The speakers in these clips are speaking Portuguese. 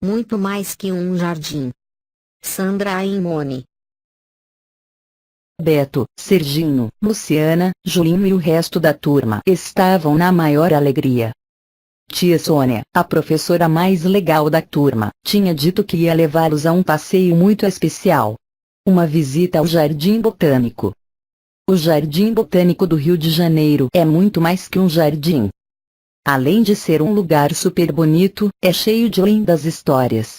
Muito mais que um jardim. Sandra Aimone. Beto, Serginho, Luciana, Julinho e o resto da turma estavam na maior alegria. Tia Sônia, a professora mais legal da turma, tinha dito que ia levá-los a um passeio muito especial. Uma visita ao Jardim Botânico. O Jardim Botânico do Rio de Janeiro é muito mais que um jardim. Além de ser um lugar super bonito, é cheio de lindas histórias.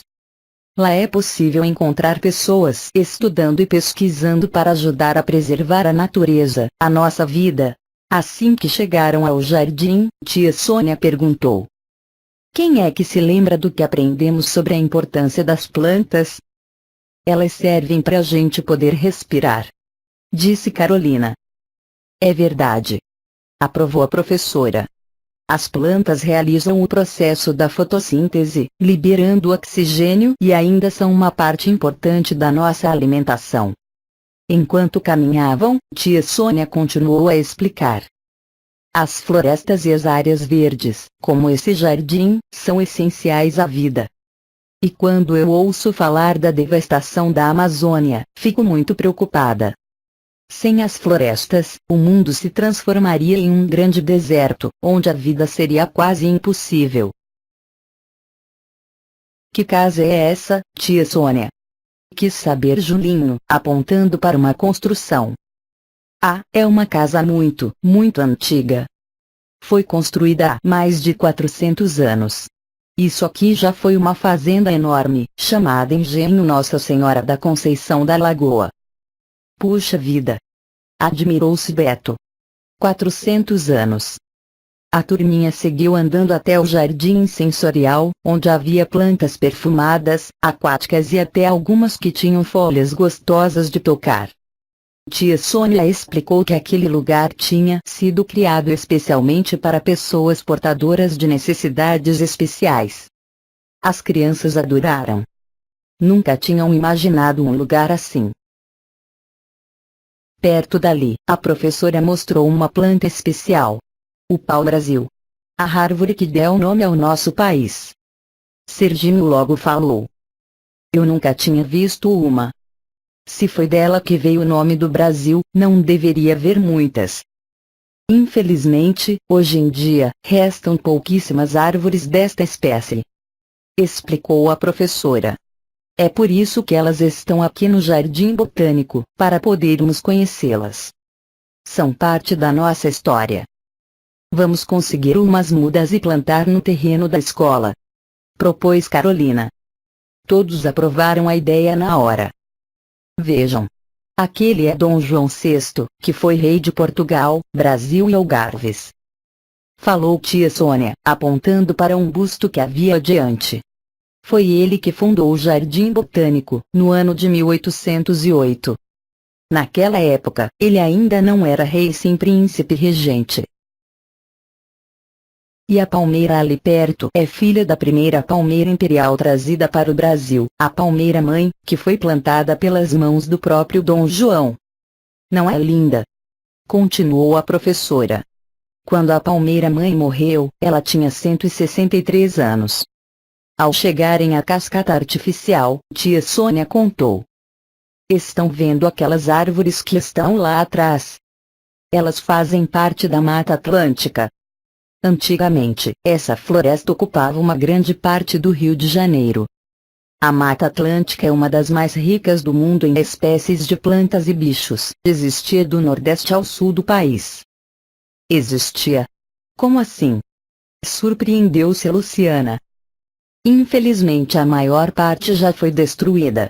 Lá é possível encontrar pessoas estudando e pesquisando para ajudar a preservar a natureza, a nossa vida. Assim que chegaram ao jardim, tia Sônia perguntou: quem é que se lembra do que aprendemos sobre a importância das plantas? Elas servem para a gente poder respirar, disse Carolina. É verdade, aprovou a professora. As plantas realizam o processo da fotossíntese, liberando oxigênio e ainda são uma parte importante da nossa alimentação. Enquanto caminhavam, tia Sônia continuou a explicar. As florestas e as áreas verdes, como esse jardim, são essenciais à vida. E quando eu ouço falar da devastação da Amazônia, fico muito preocupada. Sem as florestas, o mundo se transformaria em um grande deserto, onde a vida seria quase impossível. Que casa é essa, tia Sônia? Quis saber Julinho, apontando para uma construção. Ah, é uma casa muito, muito antiga. Foi construída há mais de 400 anos. Isso aqui já foi uma fazenda enorme, chamada Engenho Nossa Senhora da Conceição da Lagoa. Puxa vida! Admirou-se Beto. 400 anos. A turminha seguiu andando até o jardim sensorial, onde havia plantas perfumadas, aquáticas e até algumas que tinham folhas gostosas de tocar. Tia Sônia explicou que aquele lugar tinha sido criado especialmente para pessoas portadoras de necessidades especiais. As crianças adoraram. Nunca tinham imaginado um lugar assim. Perto dali, a professora mostrou uma planta especial. O pau-brasil. A árvore que deu nome ao nosso país. Serginho logo falou. Eu nunca tinha visto uma. Se foi dela que veio o nome do Brasil, não deveria haver muitas. Infelizmente, hoje em dia, restam pouquíssimas árvores desta espécie. Explicou a professora. É por isso que elas estão aqui no Jardim Botânico, para podermos conhecê-las. São parte da nossa história. Vamos conseguir umas mudas e plantar no terreno da escola, propôs Carolina. Todos aprovaram a ideia na hora. Vejam. Aquele é Dom João VI, que foi rei de Portugal, Brasil e Algarves. Falou tia Sônia, apontando para um busto que havia adiante. Foi ele que fundou o Jardim Botânico, no ano de 1808. Naquela época, ele ainda não era rei sim príncipe regente. E a palmeira ali perto é filha da primeira palmeira imperial trazida para o Brasil, a palmeira-mãe, que foi plantada pelas mãos do próprio Dom João. Não é linda? Continuou a professora. Quando a palmeira-mãe morreu, ela tinha 163 anos. Ao chegarem à cascata artificial, tia Sônia contou. Estão vendo aquelas árvores que estão lá atrás? Elas fazem parte da Mata Atlântica. Antigamente, essa floresta ocupava uma grande parte do Rio de Janeiro. A Mata Atlântica é uma das mais ricas do mundo em espécies de plantas e bichos. Existia do Nordeste ao Sul do país. Existia? Como assim? Surpreendeu-se Luciana. Infelizmente a maior parte já foi destruída.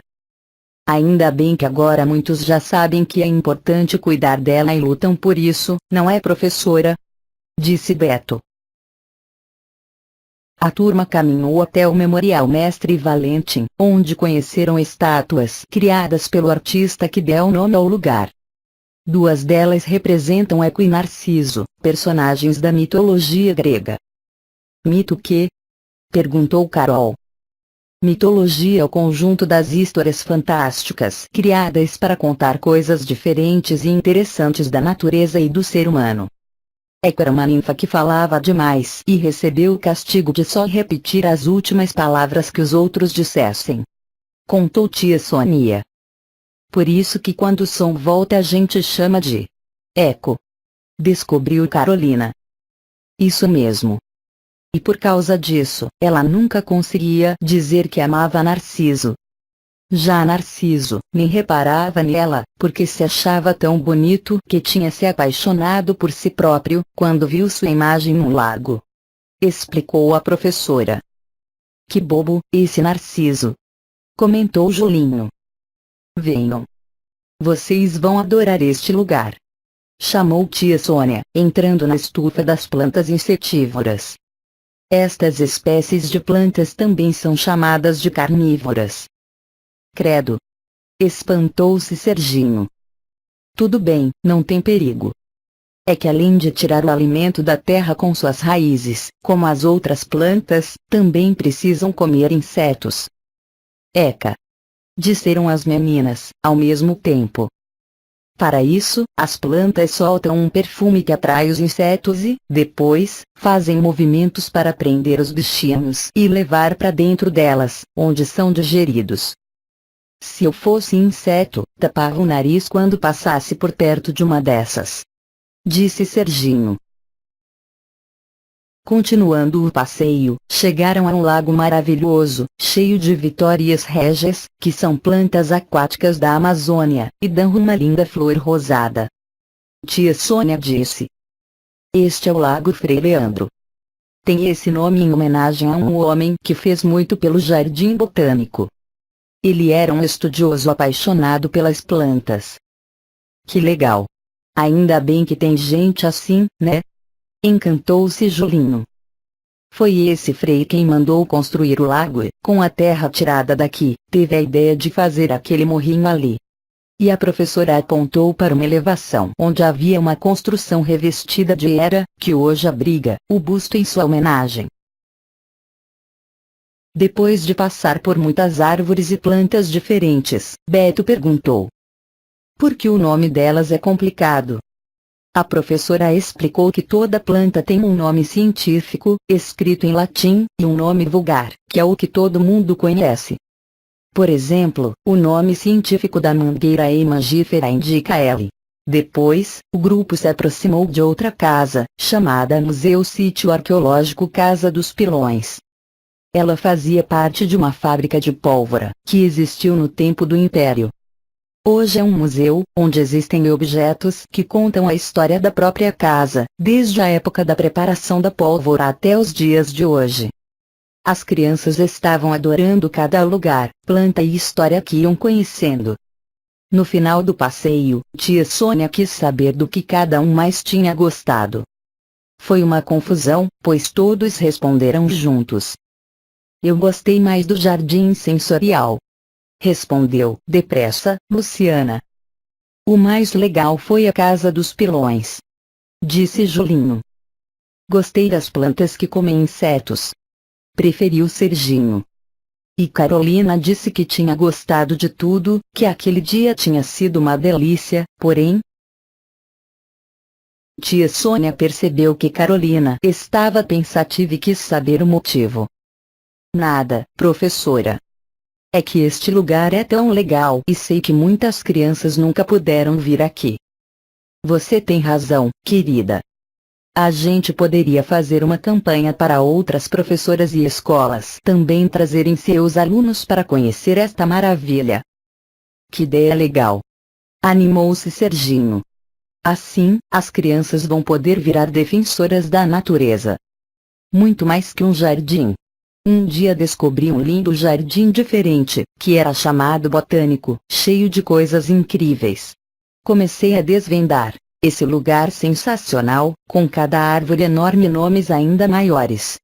Ainda bem que agora muitos já sabem que é importante cuidar dela e lutam por isso, não é, professora? Disse Beto. A turma caminhou até o Memorial Mestre Valentim, onde conheceram estátuas criadas pelo artista que deu nome ao lugar. Duas delas representam Eco e Narciso, personagens da mitologia grega. Mito quê? Perguntou Carol. Mitologia é o conjunto das histórias fantásticas criadas para contar coisas diferentes e interessantes da natureza e do ser humano. Eco era uma ninfa que falava demais e recebeu o castigo de só repetir as últimas palavras que os outros dissessem. Contou tia Sônia. Por isso que quando o som volta a gente chama de eco. Descobriu Carolina. Isso mesmo. E por causa disso, ela nunca conseguia dizer que amava Narciso. Já Narciso nem reparava nela, porque se achava tão bonito que tinha se apaixonado por si próprio, quando viu sua imagem no lago. Explicou a professora. Que bobo, esse Narciso! Comentou Julinho. Venham. Vocês vão adorar este lugar. Chamou tia Sônia, entrando na estufa das plantas insetívoras. Estas espécies de plantas também são chamadas de carnívoras. Credo! Espantou-se Serginho. Tudo bem, não tem perigo. É que além de tirar o alimento da terra com suas raízes, como as outras plantas, também precisam comer insetos. Eca! Disseram as meninas, ao mesmo tempo. Para isso, as plantas soltam um perfume que atrai os insetos e, depois, fazem movimentos para prender os bichinhos e levar para dentro delas, onde são digeridos. Se eu fosse inseto, tapava o nariz quando passasse por perto de uma dessas. Disse Serginho. Continuando o passeio, chegaram a um lago maravilhoso, cheio de vitórias régias, que são plantas aquáticas da Amazônia, e dão uma linda flor rosada. Tia Sônia disse. Este é o Lago Frei Leandro. Tem esse nome em homenagem a um homem que fez muito pelo jardim botânico. Ele era um estudioso apaixonado pelas plantas. Que legal! Ainda bem que tem gente assim, né? Encantou-se Julinho. Foi esse Frei quem mandou construir o lago e, com a terra tirada daqui, teve a ideia de fazer aquele morrinho ali. E a professora apontou para uma elevação onde havia uma construção revestida de era, que hoje abriga o busto em sua homenagem. Depois de passar por muitas árvores e plantas diferentes, Beto perguntou. Por que o nome delas é complicado? A professora explicou que toda planta tem um nome científico, escrito em latim, e um nome vulgar, que é o que todo mundo conhece. Por exemplo, o nome científico da mangueira mangífera indica L. Depois, o grupo se aproximou de outra casa, chamada Museu Sítio Arqueológico Casa dos Pilões. Ela fazia parte de uma fábrica de pólvora, que existiu no tempo do Império. Hoje é um museu, onde existem objetos que contam a história da própria casa, desde a época da preparação da pólvora até os dias de hoje. As crianças estavam adorando cada lugar, planta e história que iam conhecendo. No final do passeio, tia Sônia quis saber do que cada um mais tinha gostado. Foi uma confusão, pois todos responderam juntos. Eu gostei mais do jardim sensorial. Respondeu, depressa, Luciana. O mais legal foi a Casa dos Pilões. Disse Julinho. Gostei das plantas que comem insetos. Preferiu Serginho. E Carolina disse que tinha gostado de tudo, que aquele dia tinha sido uma delícia, porém... Tia Sônia percebeu que Carolina estava pensativa e quis saber o motivo. Nada, professora. É que este lugar é tão legal e sei que muitas crianças nunca puderam vir aqui. Você tem razão, querida. A gente poderia fazer uma campanha para outras professoras e escolas também trazerem seus alunos para conhecer esta maravilha. Que ideia legal! Animou-se Serginho. Assim, as crianças vão poder virar defensoras da natureza. Muito mais que um jardim. Um dia descobri um lindo jardim diferente, que era chamado botânico, cheio de coisas incríveis. Comecei a desvendar esse lugar sensacional, com cada árvore enorme e nomes ainda maiores.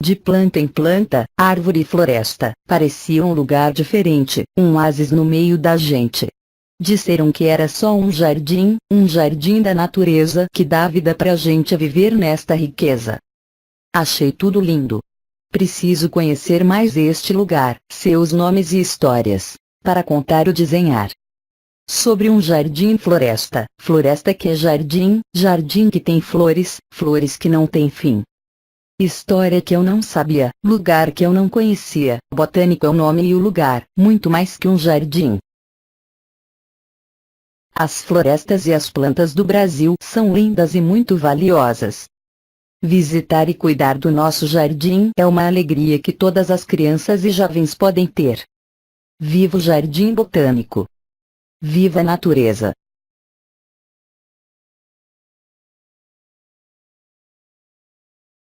De planta em planta, árvore e floresta, parecia um lugar diferente, um oásis no meio da gente. Disseram que era só um jardim da natureza que dá vida pra gente a viver nesta riqueza. Achei tudo lindo. Preciso conhecer mais este lugar, seus nomes e histórias, para contar ou desenhar. Sobre um jardim floresta, floresta que é jardim, jardim que tem flores, flores que não tem fim. História que eu não sabia, lugar que eu não conhecia, botânico é o nome e o lugar, muito mais que um jardim. As florestas e as plantas do Brasil são lindas e muito valiosas. Visitar e cuidar do nosso jardim é uma alegria que todas as crianças e jovens podem ter. Viva o Jardim Botânico! Viva a natureza!